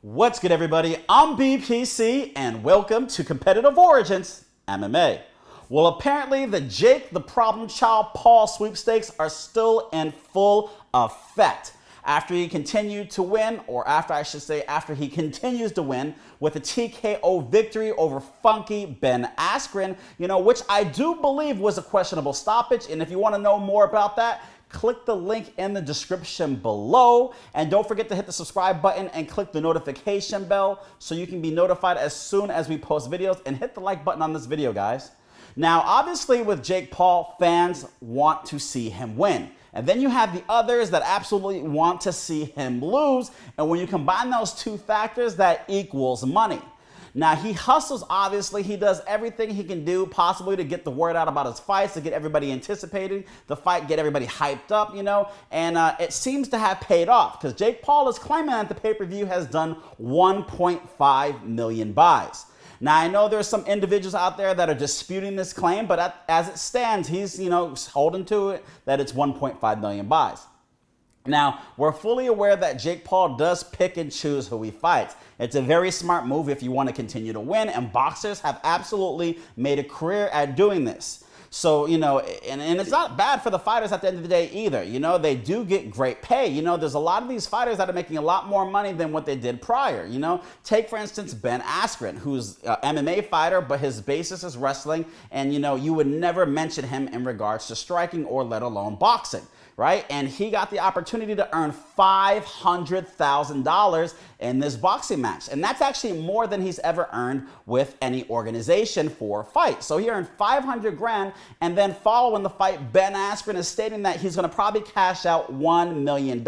What's good, everybody? I'm BPC, and welcome to Competitive Origins MMA. Well, apparently the Jake the Problem Child Paul sweepstakes are still in full effect. After he continued to win, or after he continues to win with a TKO victory over funky Ben Askren, which I do believe was a questionable stoppage. And if you want to know more about that, click the link in the description below. And don't forget to hit the subscribe button and click the notification bell so you can be notified as soon as we post videos. And hit the like button on this video, guys. Now, obviously with Jake Paul, fans want to see him win. And then you have the others that absolutely want to see him lose. And when you combine those two factors, that equals money. Now, he hustles, obviously. He does everything he can do possibly to get the word out about his fights, to get everybody anticipating the fight, get everybody hyped up, And it seems to have paid off because Jake Paul is claiming that the pay-per-view has done 1.5 million buys. Now, I know there's some individuals out there that are disputing this claim, but as it stands, he's, holding to it that it's 1.5 million buys. Now, we're fully aware that Jake Paul does pick and choose who he fights. It's a very smart move if you want to continue to win, and boxers have absolutely made a career at doing this. So, and it's not bad for the fighters at the end of the day either. They do get great pay. There's a lot of these fighters that are making a lot more money than what they did prior. Take, for instance, Ben Askren, who's an MMA fighter, but his basis is wrestling. And, you would never mention him in regards to striking or let alone boxing. Right? And he got the opportunity to earn $500,000 in this boxing match. And that's actually more than he's ever earned with any organization for a fight. So he earned 500 grand. And then following the fight, Ben Askren is stating that he's going to probably cash out $1 million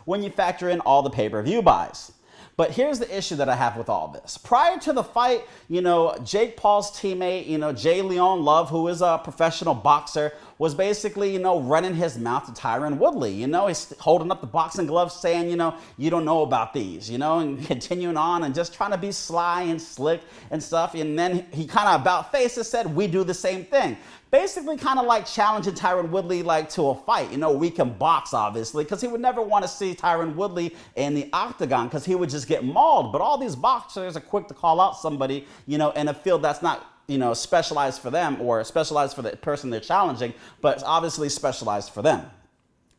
when you factor in all the pay-per-view buys. But here's the issue that I have with all this. Prior to the fight, Jake Paul's teammate, Jay Leon Love, who is a professional boxer, was basically, running his mouth to Tyron Woodley. He's holding up the boxing gloves saying, you don't know about these, and continuing on and just trying to be sly and slick and stuff. And then he kind of about face and said, we do the same thing. Basically kind of like challenging Tyron Woodley to a fight. We can box, obviously, because he would never want to see Tyron Woodley in the octagon because he would just get mauled. But all these boxers are quick to call out somebody, in a field that's not specialized for them or specialized for the person they're challenging, but it's obviously specialized for them.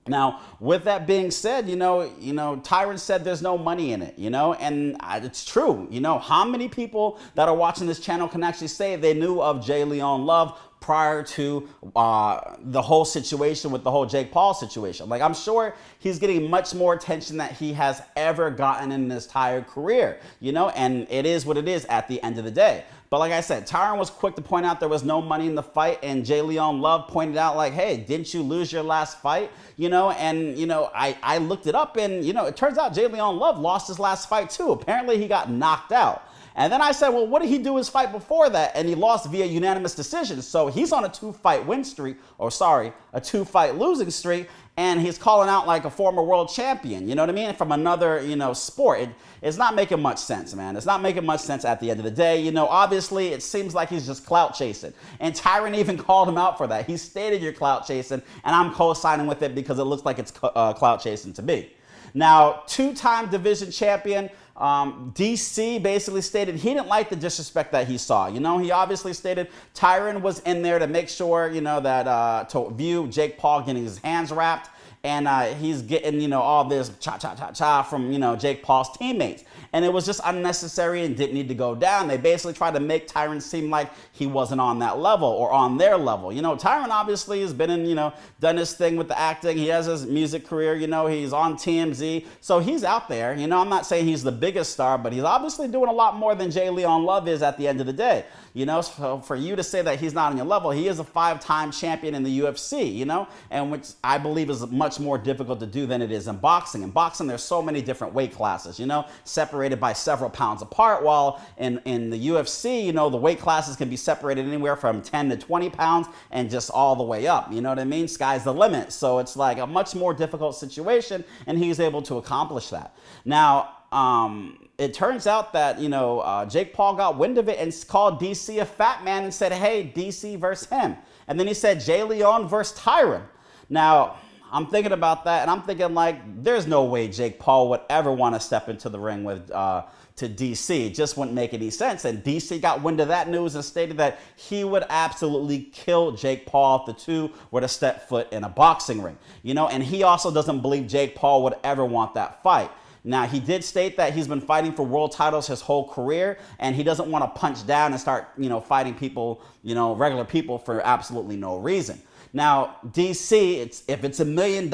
Now, with that being said, Tyron said there's no money in it, and it's true. How many people that are watching this channel can actually say they knew of Jay Leon Love prior to the whole situation with the whole Jake Paul situation? I'm sure he's getting much more attention than he has ever gotten in his entire career, and it is what it is at the end of the day. But like I said, Tyron was quick to point out there was no money in the fight, and Jay Leon Love pointed out hey, didn't you lose your last fight? I looked it up, and it turns out Jay Leon Love lost his last fight too. Apparently he got knocked out. And then I said, well, what did he do his fight before that? And he lost via unanimous decision. So he's on a two-fight losing streak. And he's calling out like a former world champion, from another, sport. It's not making much sense, man. It's not making much sense at the end of the day. Obviously, it seems like he's just clout chasing. And Tyron even called him out for that. He stated you're clout chasing, and I'm co-signing with it because it looks like it's clout chasing to me. Now, two-time division champion, DC basically stated he didn't like the disrespect that he saw. He obviously stated Tyron was in there to make sure, that to view Jake Paul getting his hands wrapped. And he's getting, all this cha-cha-cha-cha from, Jake Paul's teammates. And it was just unnecessary and didn't need to go down. They basically tried to make Tyron seem like he wasn't on that level or on their level. Tyron obviously has been in, done his thing with the acting. He has his music career, he's on TMZ. So he's out there. I'm not saying he's the biggest star, but he's obviously doing a lot more than Jay Leon Love is at the end of the day. So for you to say that he's not on your level, he is a 5-time champion in the UFC, and which I believe is much more difficult to do than it is in boxing. In boxing, there's so many different weight classes, separated by several pounds apart, while in the UFC, the weight classes can be separated anywhere from 10 to 20 pounds and just all the way up. You know what I mean? Sky's the limit. So it's like a much more difficult situation, and he's able to accomplish that. Now, it turns out that, Jake Paul got wind of it and called DC a fat man and said, hey, DC versus him. And then he said Jay Leon versus Tyron. Now, I'm thinking about that, and I'm thinking, like, there's no way Jake Paul would ever want to step into the ring with to DC. It just wouldn't make any sense. And DC got wind of that news and stated that he would absolutely kill Jake Paul if the two were to step foot in a boxing ring. You know, and he also doesn't believe Jake Paul would ever want that fight. Now, he did state that he's been fighting for world titles his whole career, and he doesn't want to punch down and start, fighting people, regular people for absolutely no reason. Now, DC, if it's $1 million,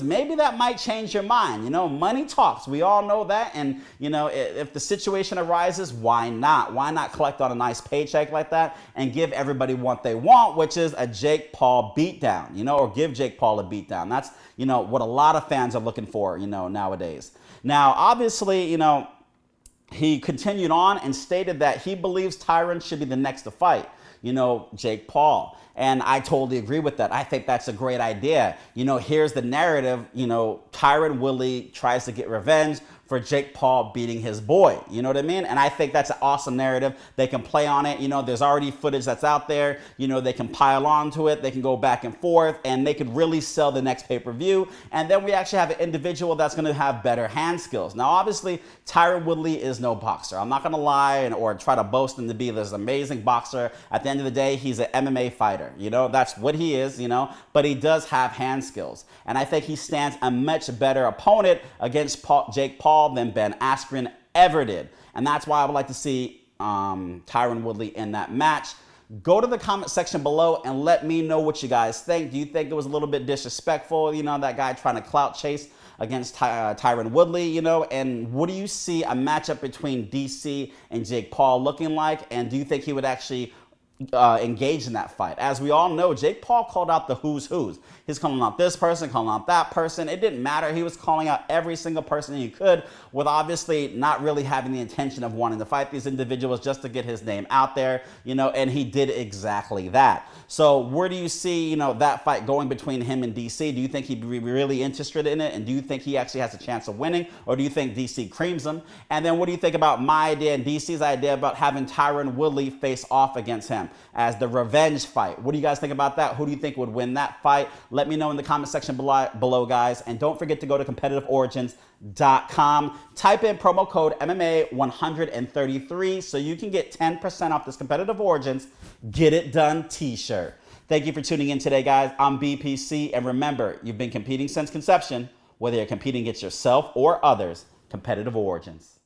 maybe that might change your mind. Money talks. We all know that. And, if the situation arises, why not? Why not collect on a nice paycheck like that and give everybody what they want, which is a Jake Paul beatdown, or give Jake Paul a beatdown. That's, what a lot of fans are looking for, nowadays. Now, obviously, he continued on and stated that he believes Tyron should be the next to fight, Jake Paul. And I totally agree with that. I think that's a great idea. Here's the narrative. Tyron Woodley tries to get revenge for Jake Paul beating his boy. You know what I mean? And I think that's an awesome narrative. They can play on it. There's already footage that's out there. They can pile on to it. They can go back and forth, and they could really sell the next pay-per-view. And then we actually have an individual that's going to have better hand skills. Now, obviously, Tyron Woodley is no boxer. I'm not going to lie or try to boast him to be this amazing boxer. At the end of the day, he's an MMA fighter. That's what he is, but he does have hand skills. And I think he stands a much better opponent against Jake Paul than Ben Askren ever did. And that's why I would like to see Tyron Woodley in that match. Go to the comment section below and let me know what you guys think. Do you think it was a little bit disrespectful, that guy trying to clout chase against Tyron Woodley, and what do you see a matchup between DC and Jake Paul looking like? And do you think he would actually engaged in that fight? As we all know, Jake Paul called out the who's who's. He's calling out this person, calling out that person. It didn't matter. He was calling out every single person he could, with obviously not really having the intention of wanting to fight these individuals, just to get his name out there, and he did exactly that. So where do you see, that fight going between him and DC? Do you think he'd be really interested in it? And do you think he actually has a chance of winning? Or do you think DC creams him? And then what do you think about my idea and DC's idea about having Tyron Woodley face off against him as the revenge fight? What do you guys think about that? Who do you think would win that fight? Let me know in the comment section below, guys. And don't forget to go to competitiveorigins.com. Type in promo code MMA133 so you can get 10% off this Competitive Origins Get It Done t-shirt. Thank you for tuning in today, guys. I'm BPC, and remember, you've been competing since conception. Whether you're competing against yourself or others, Competitive Origins.